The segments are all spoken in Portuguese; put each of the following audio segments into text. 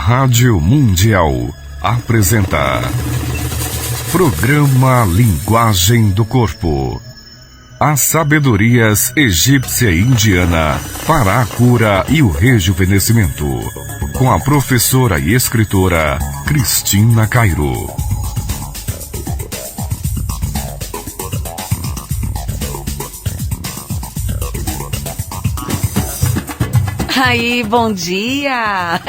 Rádio Mundial apresenta Programa Linguagem do Corpo. As sabedorias egípcia e indiana para a cura e o rejuvenescimento. Com a professora e escritora Cristina Cairo. Aí, bom dia!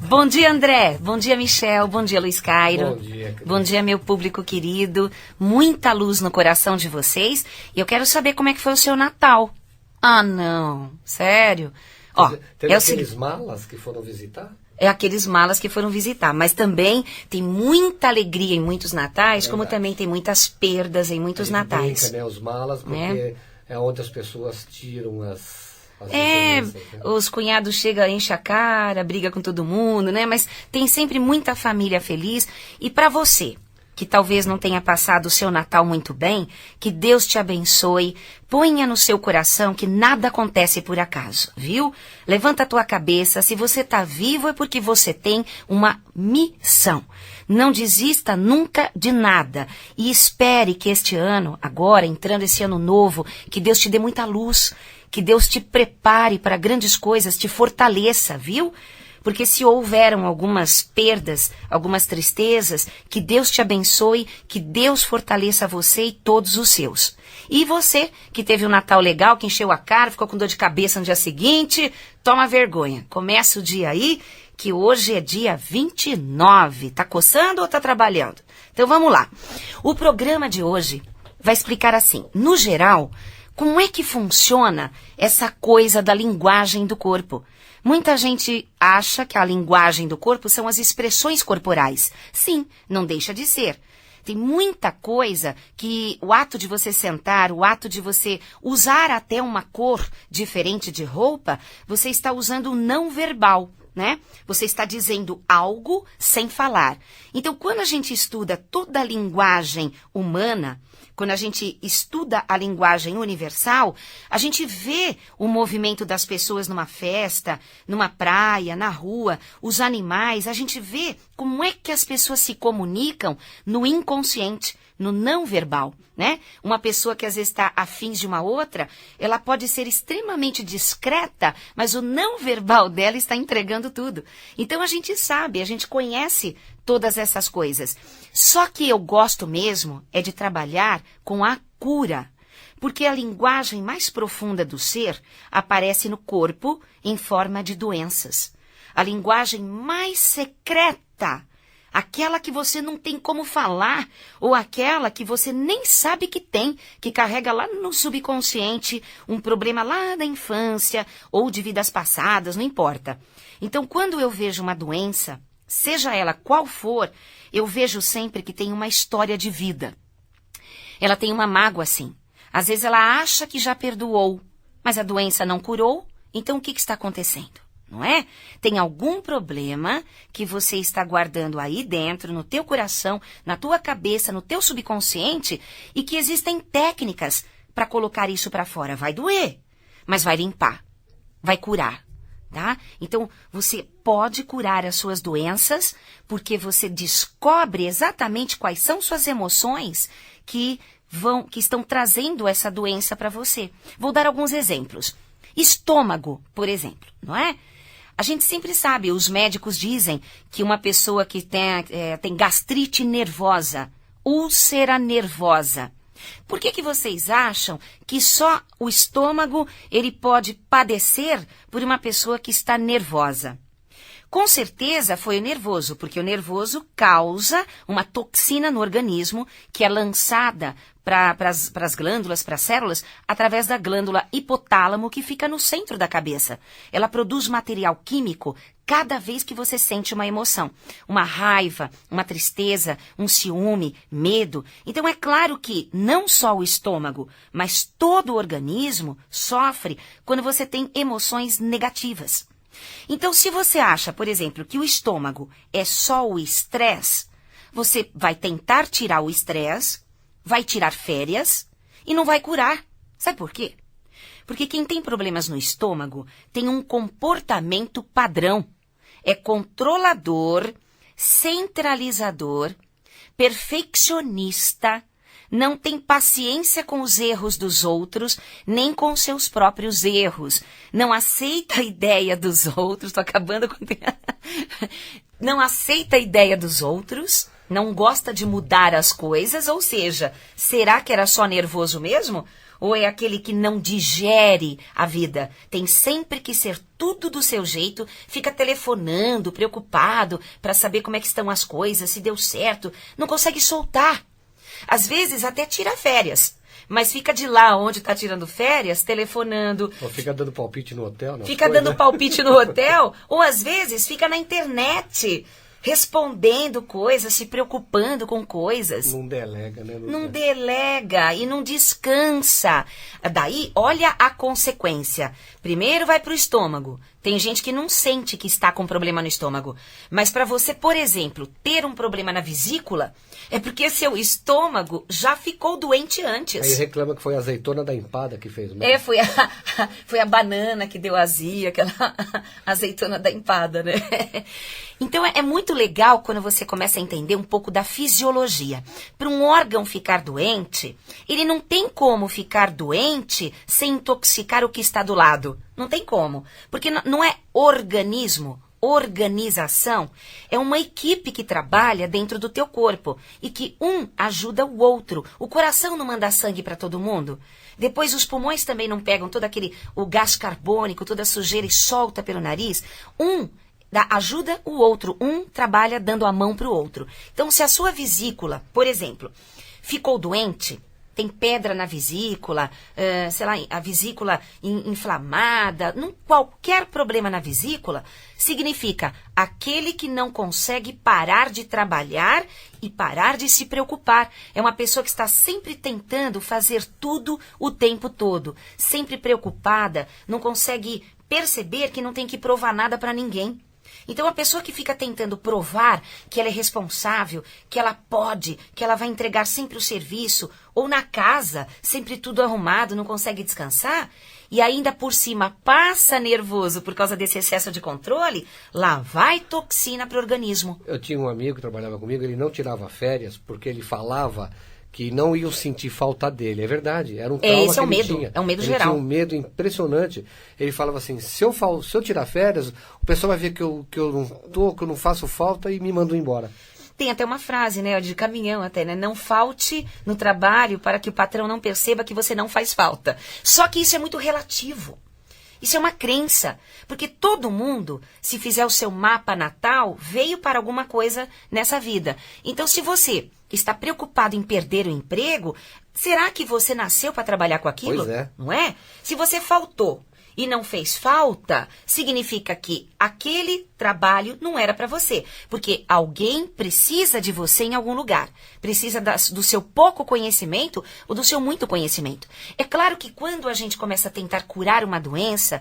Bom dia, André. Bom dia, Michel. Bom dia, Luiz Cairo. Bom dia, querida. Bom dia, meu público querido. Muita luz no coração de vocês. E eu quero saber como é que foi o seu Natal. Ah, não. Sério? Ó, Teve é o aqueles seguinte, malas que foram visitar? é aqueles malas que foram visitar. Mas também tem muita alegria em muitos natais, como também tem muitas perdas em muitos A gente natais. brinca, né, os malas, porque é onde as pessoas tiram as É, diferenças, né? os cunhados chegam, enche a cara, briga com todo mundo, né? Mas tem sempre muita família feliz. E para você, que talvez não tenha passado o seu Natal muito bem, que Deus te abençoe. Ponha no seu coração que nada acontece por acaso, viu? Levanta a tua cabeça. Se você tá vivo é porque você tem uma missão. Não desista nunca de nada. E espere que este ano, agora, entrando esse ano novo, que Deus te dê muita luz. Que Deus te prepare para grandes coisas, te fortaleça, viu? Porque se houveram algumas perdas, algumas tristezas, que Deus te abençoe, que Deus fortaleça você e todos os seus. E você, que teve um Natal legal, que encheu a cara, ficou com dor de cabeça no dia seguinte, toma vergonha. Começa o dia aí, que hoje é dia 29. Tá coçando ou tá trabalhando? Então vamos lá. O programa de hoje vai explicar assim, no geral, como é que funciona essa coisa da linguagem do corpo? Muita gente acha que a linguagem do corpo são as expressões corporais. Sim, não deixa de ser. Tem muita coisa que o ato de você sentar, o ato de você usar até uma cor diferente de roupa, você está usando o não verbal, né? Você está dizendo algo sem falar. Então, quando a gente estuda toda a linguagem humana, quando a gente estuda a linguagem universal, a gente vê o movimento das pessoas numa festa, numa praia, na rua, os animais, a gente vê como é que as pessoas se comunicam no inconsciente, no não verbal, né? Uma pessoa que às vezes está afim de uma outra, ela pode ser extremamente discreta, mas o não verbal dela está entregando tudo. Então a gente sabe, a gente conhece todas essas coisas. Só que eu gosto mesmo é de trabalhar com a cura, porque a linguagem mais profunda do ser aparece no corpo em forma de doenças. A linguagem mais secreta, aquela que você não tem como falar, ou aquela que você nem sabe que tem, que carrega lá no subconsciente um problema lá da infância ou de vidas passadas, não importa. Então, quando eu vejo uma doença, seja ela qual for, eu vejo sempre que tem uma história de vida. Ela tem uma mágoa, sim. Às vezes ela acha que já perdoou, mas a doença não curou, então o que está acontecendo? Não é? Tem algum problema que você está guardando aí dentro, no teu coração, na tua cabeça, no teu subconsciente, e que existem técnicas para colocar isso para fora. Vai doer, mas vai limpar, vai curar, tá? Então, você pode curar as suas doenças porque você descobre exatamente quais são suas emoções que estão trazendo essa doença para você. Vou dar alguns exemplos. Estômago, por exemplo, não é? A gente sempre sabe, os médicos dizem que uma pessoa que tem gastrite nervosa, úlcera nervosa. Por que vocês acham que só o estômago ele pode padecer por uma pessoa que está nervosa? Com certeza foi o nervoso, porque o nervoso causa uma toxina no organismo que é lançada para as glândulas, para as células, através da glândula hipotálamo que fica no centro da cabeça. Ela produz material químico cada vez que você sente uma emoção. Uma raiva, uma tristeza, um ciúme, medo. Então é claro que não só o estômago, mas todo o organismo sofre quando você tem emoções negativas. Então, se você acha, por exemplo, que o estômago é só o estresse, você vai tentar tirar o estresse, vai tirar férias e não vai curar. Sabe por quê? Porque quem tem problemas no estômago tem um comportamento padrão. é controlador, centralizador, perfeccionista, não tem paciência com os erros dos outros, nem com seus próprios erros. Não aceita a ideia dos outros, tô acabando com... Não aceita a ideia dos outros, não gosta de mudar as coisas, ou seja, será que era só nervoso mesmo? Ou é aquele que não digere a vida? Tem sempre que ser tudo do seu jeito, fica telefonando, preocupado para saber como é que estão as coisas, se deu certo, não consegue soltar. Às vezes até tira férias, mas fica de lá onde está tirando férias, telefonando. Ou fica dando palpite no hotel. Fica dando palpite no hotel, ou às vezes fica na internet, respondendo coisas, se preocupando com coisas. Não delega, né? Não delega e não descansa. Daí, olha a consequência. Primeiro vai para o estômago. Tem gente que não sente que está com problema no estômago. Mas para você, por exemplo, ter um problema na vesícula, é porque seu estômago já ficou doente antes. Aí reclama que foi a azeitona da empada que fez mal. É, foi a banana que deu azia, aquela azeitona da empada, né? Então é muito legal quando você começa a entender um pouco da fisiologia. Para um órgão ficar doente, ele não tem como ficar doente sem intoxicar o que está do lado. Não tem como. Porque não é organismo. Organização é uma equipe que trabalha dentro do teu corpo e que um ajuda o outro. O coração não manda sangue para todo mundo. Depois os pulmões também não pegam todo o gás carbônico, toda a sujeira e solta pelo nariz. Ajuda o outro, um trabalha dando a mão para o outro. Então, se a sua vesícula, por exemplo, ficou doente, tem pedra na vesícula, sei lá, a vesícula inflamada, qualquer problema na vesícula, significa aquele que não consegue parar de trabalhar e parar de se preocupar. É uma pessoa que está sempre tentando fazer tudo o tempo todo, sempre preocupada, não consegue perceber que não tem que provar nada para ninguém. Então, a pessoa que fica tentando provar que ela é responsável, que ela pode, que ela vai entregar sempre o serviço, ou na casa, sempre tudo arrumado, não consegue descansar, e ainda por cima passa nervoso por causa desse excesso de controle, lá vai toxina para o organismo. Eu tinha um amigo que trabalhava comigo, ele não tirava férias porque ele falava que não iam sentir falta dele. É verdade, era um trauma esse é o que ele medo, tinha. é um medo Ele geral. tinha um medo impressionante. Ele falava assim, se eu tirar férias, o pessoal vai ver que eu não faço falta e me mandam embora. Tem até uma frase, né, de caminhão até, né? Não falte no trabalho para que o patrão não perceba que você não faz falta. Só que isso é muito relativo. Isso é uma crença, porque todo mundo, se fizer o seu mapa natal, veio para alguma coisa nessa vida. Então, se você está preocupado em perder o emprego, será que você nasceu para trabalhar com aquilo? Pois é. Não é? Se você faltou e não fez falta, significa que aquele trabalho não era para você. Porque alguém precisa de você em algum lugar. Precisa do seu pouco conhecimento ou do seu muito conhecimento. É claro que quando a gente começa a tentar curar uma doença,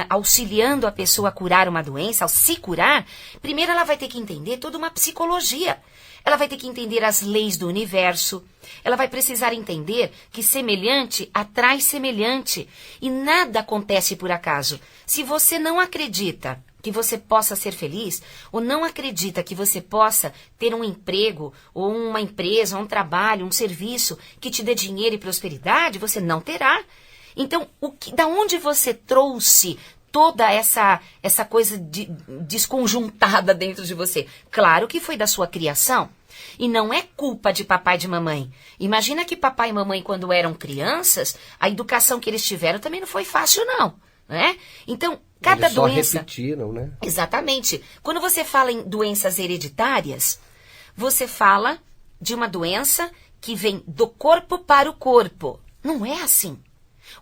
auxiliando a pessoa a curar uma doença, ao se curar, primeiro ela vai ter que entender toda uma psicologia. Ela vai ter que entender as leis do universo. Ela vai precisar entender que semelhante atrai semelhante. E nada acontece por acaso. Se você não acredita que você possa ser feliz, ou não acredita que você possa ter um emprego, ou uma empresa, um trabalho, um serviço que te dê dinheiro e prosperidade, você não terá. Então, da onde você trouxe toda essa coisa desconjuntada dentro de você? Claro que foi da sua criação. E não é culpa de papai e de mamãe. Imagina que papai e mamãe, quando eram crianças, a educação que eles tiveram também não foi fácil, não. Né? Então, cada eles só doença... repetiram, né? Exatamente. Quando você fala em doenças hereditárias, você fala de uma doença que vem do corpo para o corpo. Não é assim.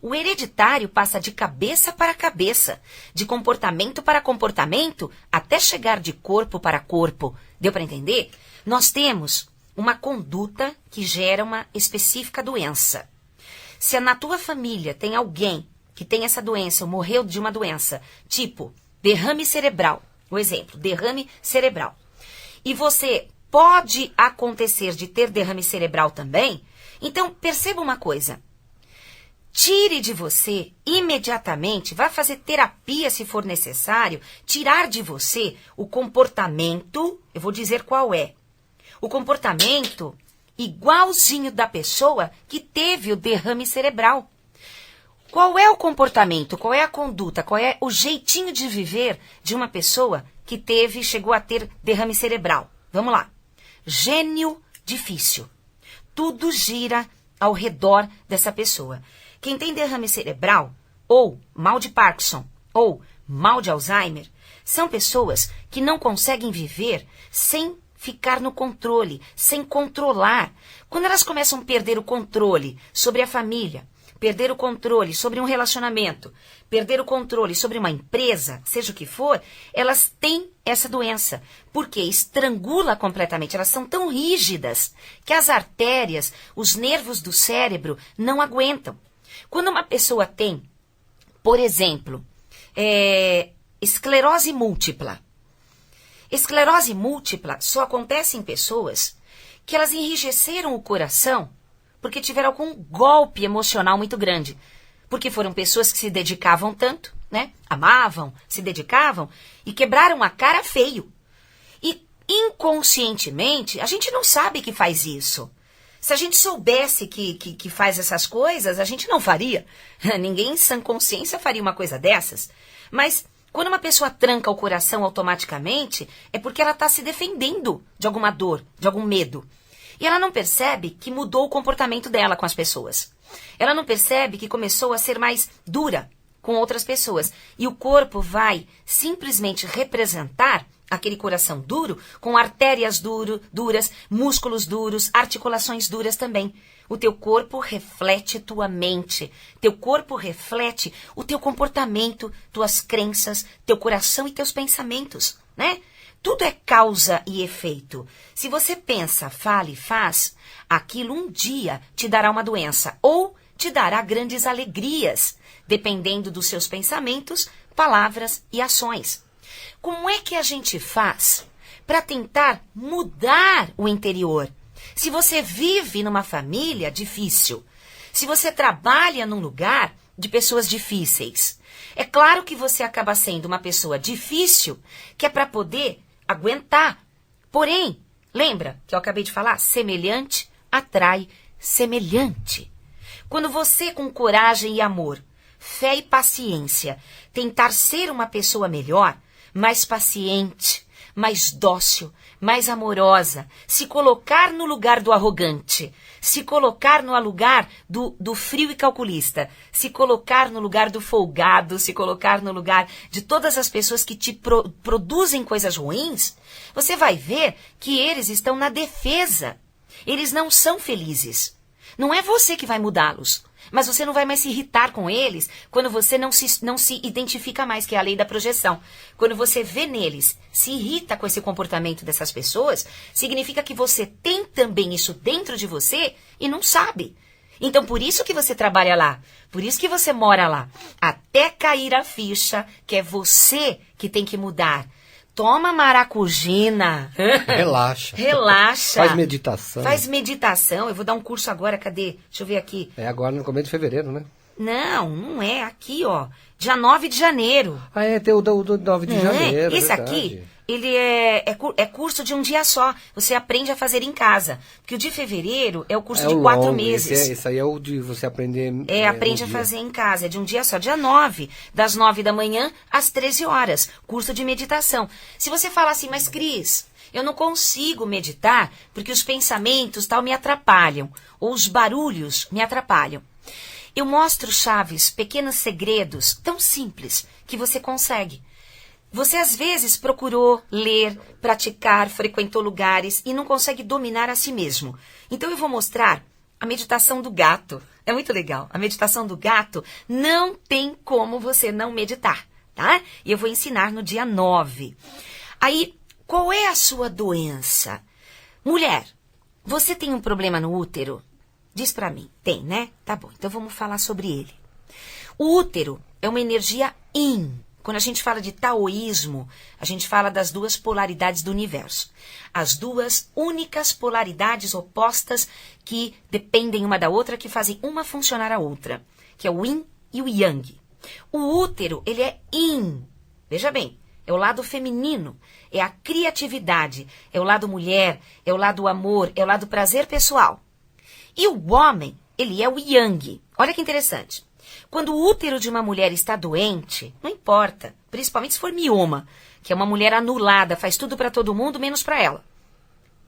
O hereditário passa de cabeça para cabeça, de comportamento para comportamento, até chegar de corpo para corpo. Deu para entender? Nós temos uma conduta que gera uma específica doença. Se na tua família tem alguém que tem essa doença ou morreu de uma doença, tipo derrame cerebral, o exemplo, derrame cerebral, e você pode acontecer de ter derrame cerebral também, então perceba uma coisa. Tire de você imediatamente, vá fazer terapia se for necessário, tirar de você o comportamento, eu vou dizer qual é, o comportamento igualzinho da pessoa que teve o derrame cerebral. Qual é o comportamento, qual é a conduta, qual é o jeitinho de viver de uma pessoa que chegou a ter derrame cerebral? Vamos lá. Gênio difícil. Tudo gira ao redor dessa pessoa. Quem tem derrame cerebral, ou mal de Parkinson, ou mal de Alzheimer, são pessoas que não conseguem viver sem ficar no controle, sem controlar. Quando elas começam a perder o controle sobre a família, perder o controle sobre um relacionamento, perder o controle sobre uma empresa, seja o que for, elas têm essa doença, porque estrangula completamente. Elas são tão rígidas que as artérias, os nervos do cérebro não aguentam. Quando uma pessoa tem, por exemplo, esclerose múltipla. Esclerose múltipla só acontece em pessoas que elas enrijeceram o coração porque tiveram algum golpe emocional muito grande. Porque foram pessoas que se dedicavam tanto, né? Amavam, se dedicavam e quebraram a cara feio. E inconscientemente, a gente não sabe que faz isso. Se a gente soubesse que faz essas coisas, a gente não faria. Ninguém em sã consciência faria uma coisa dessas. Mas quando uma pessoa tranca o coração automaticamente, é porque ela está se defendendo de alguma dor, de algum medo. E ela não percebe que mudou o comportamento dela com as pessoas. Ela não percebe que começou a ser mais dura com outras pessoas. E o corpo vai simplesmente representar aquele coração duro com artérias duras, músculos duros, articulações duras também. O teu corpo reflete tua mente. Teu corpo reflete o teu comportamento, tuas crenças, teu coração e teus pensamentos, né? Tudo é causa e efeito. Se você pensa, fala e faz, aquilo um dia te dará uma doença ou te dará grandes alegrias, dependendo dos seus pensamentos, palavras e ações. Como é que a gente faz para tentar mudar o interior? Se você vive numa família difícil, se você trabalha num lugar de pessoas difíceis, é claro que você acaba sendo uma pessoa difícil, que é para poder aguentar. Porém, lembra que eu acabei de falar? Semelhante atrai semelhante. Quando você, com coragem e amor, fé e paciência, tentar ser uma pessoa melhor, mais paciente, mais dócil, mais amorosa, se colocar no lugar do arrogante, se colocar no lugar do frio e calculista, se colocar no lugar do folgado, se colocar no lugar de todas as pessoas que te produzem coisas ruins, você vai ver que eles estão na defesa. Eles não são felizes. Não é você que vai mudá-los. Mas você não vai mais se irritar com eles quando você não se identifica mais, que é a lei da projeção. Quando você vê neles, se irrita com esse comportamento dessas pessoas, significa que você tem também isso dentro de você e não sabe. Então, por isso que você trabalha lá, por isso que você mora lá, até cair a ficha que é você que tem que mudar. Toma maracujina. Relaxa. Relaxa. Faz meditação. Faz meditação. Eu vou dar um curso agora, cadê? Deixa eu ver aqui. É agora no começo de fevereiro, né? Não é. Aqui, ó. Dia 9 de janeiro. Ah, tem o do 9 de janeiro. Esse aqui, ele é curso de um dia só. Você aprende a fazer em casa. Porque o de fevereiro é o curso de 4 meses. Esse aí é o de você aprender. Aprende a fazer em casa. É de um dia só. Dia 9, das 9 da manhã às 13 horas. Curso de meditação. Se você falar assim, mas Cris, eu não consigo meditar porque os pensamentos tal me atrapalham. Ou os barulhos me atrapalham. Eu mostro chaves, pequenos segredos tão simples que você consegue. Você às vezes procurou ler, praticar, frequentou lugares e não consegue dominar a si mesmo. Então eu vou mostrar a meditação do gato. É muito legal. A meditação do gato não tem como você não meditar, tá? E eu vou ensinar no dia 9. Aí, qual é a sua doença? Mulher, você tem um problema no útero? Diz pra mim. Tem, né? Tá bom. Então vamos falar sobre ele. O útero é uma energia yin, Quando a gente fala de taoísmo, a gente fala das duas polaridades do universo. As duas únicas polaridades opostas que dependem uma da outra, que fazem uma funcionar a outra, que é o yin e o yang. O útero, ele é yin. Veja bem, é o lado feminino, é a criatividade, é o lado mulher, é o lado amor, é o lado prazer pessoal. E o homem, ele é o yang. Olha que interessante. Quando o útero de uma mulher está doente, não importa, principalmente se for mioma, que é uma mulher anulada, faz tudo para todo mundo, menos para ela.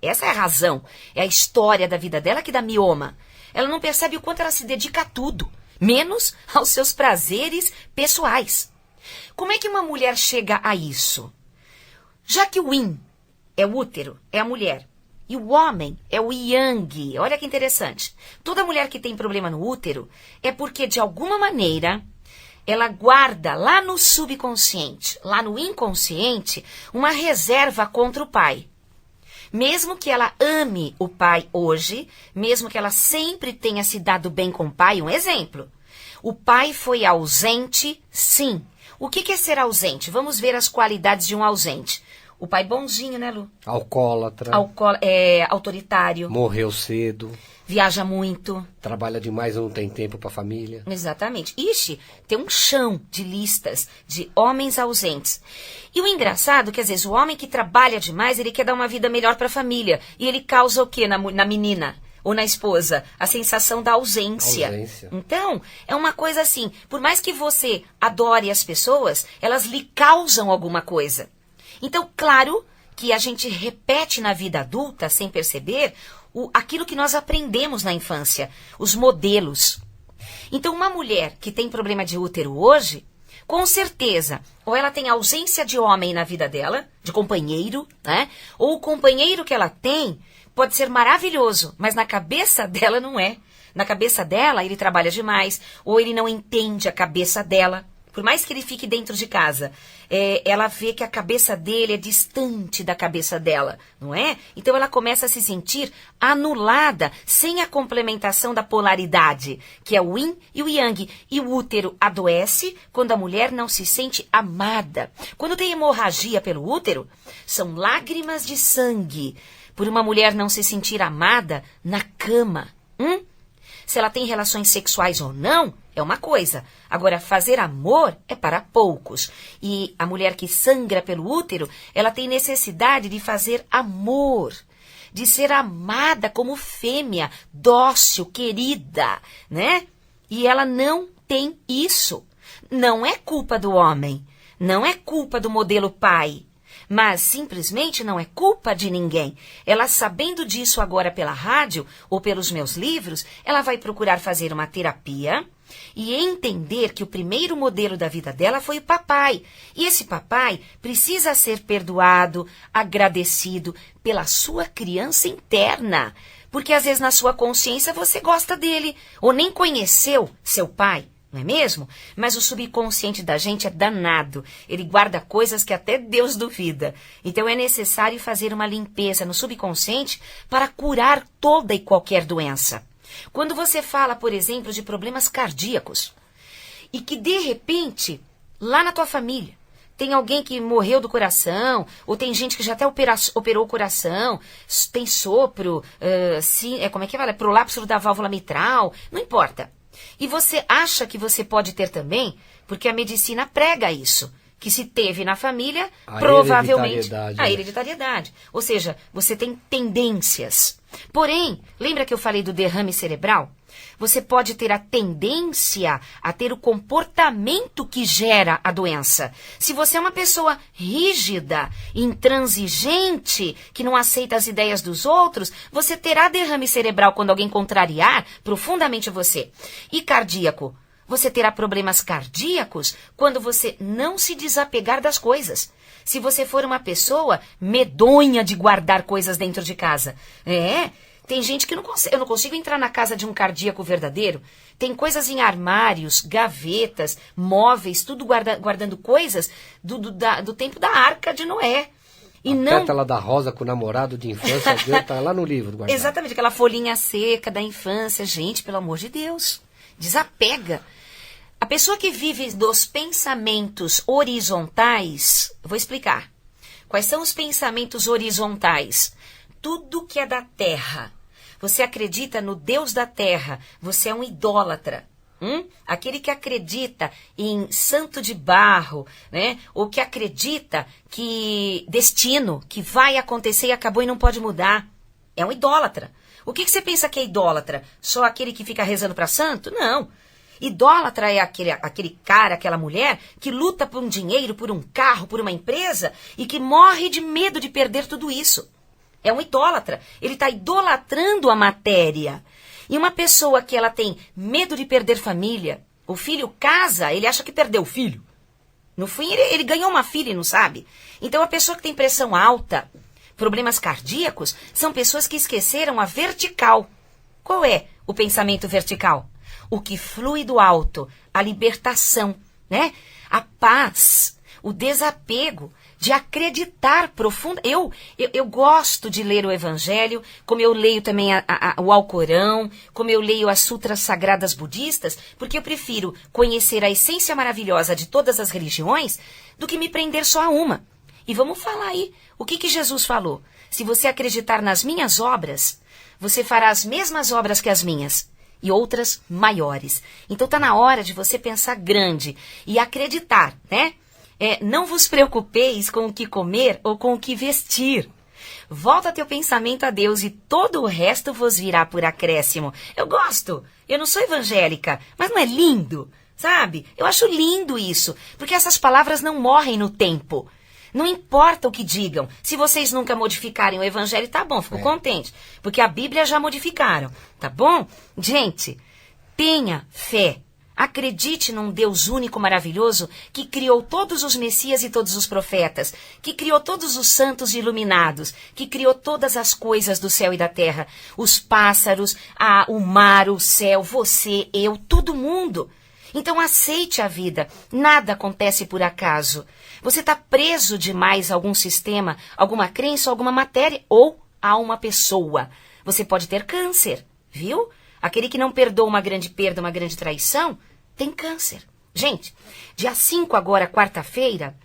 Essa é a razão, é a história da vida dela que dá mioma. Ela não percebe o quanto ela se dedica a tudo, menos aos seus prazeres pessoais. Como é que uma mulher chega a isso? Já que o yin é o útero, é a mulher, e o homem é o yang. Olha que interessante. Toda mulher que tem problema no útero é porque, de alguma maneira, ela guarda lá no subconsciente, lá no inconsciente, uma reserva contra o pai. Mesmo que ela ame o pai hoje, mesmo que ela sempre tenha se dado bem com o pai, um exemplo. O pai foi ausente, sim. O que é ser ausente? Vamos ver as qualidades de um ausente. O pai bonzinho, né, Lu? Alcoólatra. Autoritário. Morreu cedo. Viaja muito. Trabalha demais e não tem tempo para a família. Exatamente. Ixi, tem um chão de listas de homens ausentes. E o engraçado é que, às vezes, o homem que trabalha demais, ele quer dar uma vida melhor para a família. E ele causa o quê na menina? Ou na esposa? A sensação da ausência. Então, é uma coisa assim, por mais que você adore as pessoas, elas lhe causam alguma coisa. Então, claro que a gente repete na vida adulta, sem perceber, aquilo que nós aprendemos na infância, os modelos. Então, uma mulher que tem problema de útero hoje, com certeza, ou ela tem ausência de homem na vida dela, de companheiro, né? Ou o companheiro que ela tem pode ser maravilhoso, mas na cabeça dela não é. Na cabeça dela, ele trabalha demais, ou ele não entende a cabeça dela. Por mais que ele fique dentro de casa, ela vê que a cabeça dele é distante da cabeça dela, não é? Então ela começa a se sentir anulada, sem a complementação da polaridade, que é o yin e o yang. E o útero adoece quando a mulher não se sente amada. Quando tem hemorragia pelo útero, são lágrimas de sangue, por uma mulher não se sentir amada na cama. Se ela tem relações sexuais ou não, é uma coisa. Agora, fazer amor é para poucos. E a mulher que sangra pelo útero, ela tem necessidade de fazer amor, de ser amada como fêmea, dócil, querida, né? E ela não tem isso. Não é culpa do homem, não é culpa do modelo pai. Mas simplesmente não é culpa de ninguém. Ela, sabendo disso agora pela rádio ou pelos meus livros, ela vai procurar fazer uma terapia e entender que o primeiro modelo da vida dela foi o papai. E esse papai precisa ser perdoado, agradecido pela sua criança interna. Porque às vezes na sua consciência você gosta dele ou nem conheceu seu pai. Não é mesmo? Mas o subconsciente da gente é danado. Ele guarda coisas que até Deus duvida. Então é necessário fazer uma limpeza no subconsciente para curar toda e qualquer doença. Quando você fala, por exemplo, de problemas cardíacos, e que de repente, lá na tua família, tem alguém que morreu do coração, ou tem gente que já até operou o coração, tem sopro, como é que fala? Prolapso da válvula mitral, não importa. E você acha que você pode ter também, porque a medicina prega isso, que se teve na família, provavelmente a hereditariedade. Ou seja, você tem tendências. Porém, lembra que eu falei do derrame cerebral? Você pode ter a tendência a ter o comportamento que gera a doença. Se você é uma pessoa rígida, intransigente, que não aceita as ideias dos outros, você terá derrame cerebral quando alguém contrariar profundamente você. E cardíaco? Você terá problemas cardíacos quando você não se desapegar das coisas. Se você for uma pessoa medonha de guardar coisas dentro de casa. Tem gente que eu não consigo entrar na casa de um cardíaco verdadeiro. Tem coisas em armários, gavetas, móveis, tudo guardando coisas do tempo da Arca de Noé. E a pétala da rosa com o namorado de infância está lá no livro guardado. Exatamente, aquela folhinha seca da infância. Gente, pelo amor de Deus, desapega. A pessoa que vive dos pensamentos horizontais, eu vou explicar. Quais são os pensamentos horizontais? Tudo que é da terra. Você acredita no Deus da terra, você é um idólatra. Aquele que acredita em santo de barro, né? Ou que acredita que destino, que vai acontecer e acabou e não pode mudar, é um idólatra. O que você pensa que é idólatra? Só aquele que fica rezando para santo? Não. Idólatra é aquele cara, aquela mulher que luta por um dinheiro, por um carro, por uma empresa e que morre de medo de perder tudo isso. É um idólatra. Ele está idolatrando a matéria. E uma pessoa que ela tem medo de perder família, o filho casa, ele acha que perdeu o filho. No fim, ele ganhou uma filha e não sabe. Então, a pessoa que tem pressão alta, problemas cardíacos, são pessoas que esqueceram a vertical. Qual é o pensamento vertical? O que flui do alto, a libertação, né? A paz, o desapego, de acreditar profundo. Eu gosto de ler o Evangelho, como eu leio também o Alcorão, como eu leio as sutras sagradas budistas, porque eu prefiro conhecer a essência maravilhosa de todas as religiões do que me prender só a uma. E vamos falar aí, o que Jesus falou? Se você acreditar nas minhas obras, você fará as mesmas obras que as minhas. E outras maiores. Então está na hora de você pensar grande e acreditar, né? Não vos preocupeis com o que comer ou com o que vestir. Volta teu pensamento a Deus e todo o resto vos virá por acréscimo. Eu gosto. Eu não sou evangélica, mas não é lindo? Sabe? Eu acho lindo isso, porque essas palavras não morrem no tempo. Não importa o que digam. Se vocês nunca modificarem o evangelho, tá bom, fico contente. Porque a Bíblia já modificaram, tá bom? Gente, tenha fé. Acredite num Deus único maravilhoso que criou todos os Messias e todos os profetas, que criou todos os santos iluminados, que criou todas as coisas do céu e da terra, os pássaros, o mar, o céu, você, eu, todo mundo. Então aceite a vida. Nada acontece por acaso. Você está preso demais a algum sistema, alguma crença, alguma matéria ou a uma pessoa. Você pode ter câncer, viu? Aquele que não perdoa uma grande perda, uma grande traição, tem câncer. Gente, dia 5 agora, quarta-feira,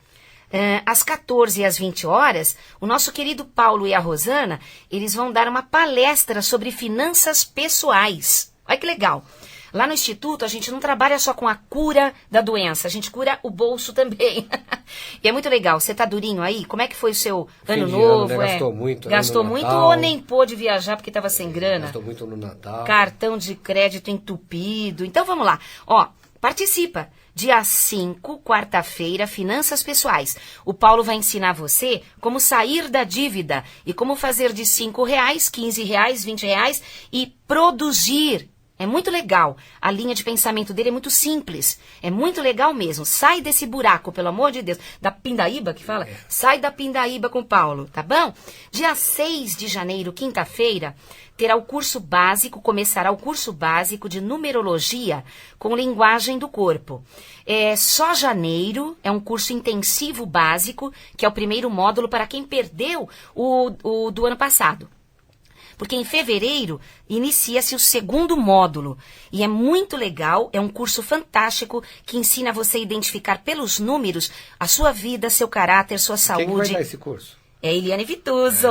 às 14 e às 20 horas, o nosso querido Paulo e a Rosana, eles vão dar uma palestra sobre finanças pessoais. Olha que legal. Lá no Instituto, a gente não trabalha só com a cura da doença, a gente cura o bolso também. E é muito legal. Você tá durinho aí? Como é que foi o seu ano novo? Né? Gastou muito. Gastou muito ou nem pôde viajar porque estava sem grana? Gastou muito no Natal. Cartão de crédito entupido. Então vamos lá. Ó, participa. Dia 5, quarta-feira, finanças pessoais. O Paulo vai ensinar você como sair da dívida e como fazer de R$5, R$15, R$20 e produzir. É muito legal. A linha de pensamento dele é muito simples. É muito legal mesmo. Sai desse buraco, pelo amor de Deus. Da pindaíba que fala? Sai da pindaíba com o Paulo, tá bom? Dia 6 de janeiro, quinta-feira, terá o curso básico, começará o curso básico de numerologia com linguagem do corpo. Só janeiro é um curso intensivo básico, que é o primeiro módulo para quem perdeu o do ano passado. Porque em fevereiro inicia-se o segundo módulo. E é muito legal, é um curso fantástico que ensina você a identificar pelos números a sua vida, seu caráter, sua saúde. Quem vai dar esse curso? É a Eliane Vituso,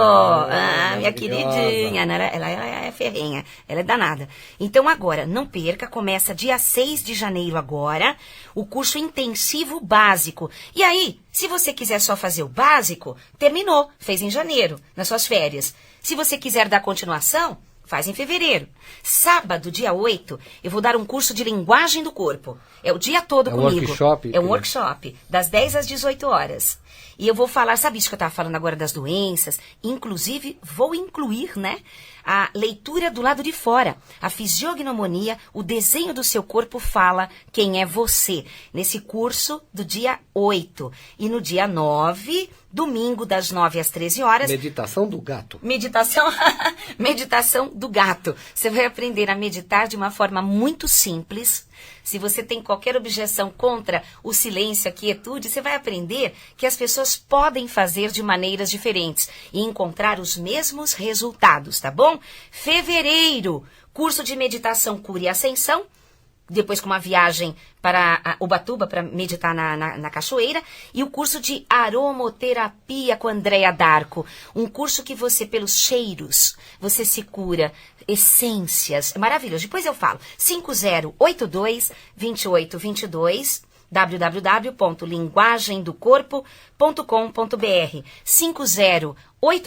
minha queridinha, ela é ferrenha, ela é danada. Então agora, não perca, começa dia 6 de janeiro agora, o curso intensivo básico. E aí, se você quiser só fazer o básico, terminou, fez em janeiro, nas suas férias. Se você quiser dar continuação, faz em fevereiro. Sábado, dia 8, eu vou dar um curso de linguagem do corpo. É o dia todo comigo. Workshop, é um workshop, das 10 às 18 horas. E eu vou falar, sabe isso que eu estava falando agora das doenças? Inclusive, vou incluir, né, a leitura do lado de fora. A fisiognomonia, o desenho do seu corpo fala quem é você. Nesse curso do dia 8. E no dia 9, domingo, das 9 às 13 horas... Meditação do gato. Meditação do gato. Você vai aprender a meditar de uma forma muito simples. Se você tem qualquer objeção contra o silêncio, a quietude, você vai aprender que as pessoas podem fazer de maneiras diferentes e encontrar os mesmos resultados, tá bom? Fevereiro, curso de meditação, cura e ascensão. depois com uma viagem para Ubatuba, para meditar na cachoeira, e o curso de aromoterapia com Andréa D'Arco, um curso que você, pelos cheiros, você se cura, essências, é maravilhoso. Depois eu falo, 5082-2822, www.linguagemdocorpo.com.br, 5082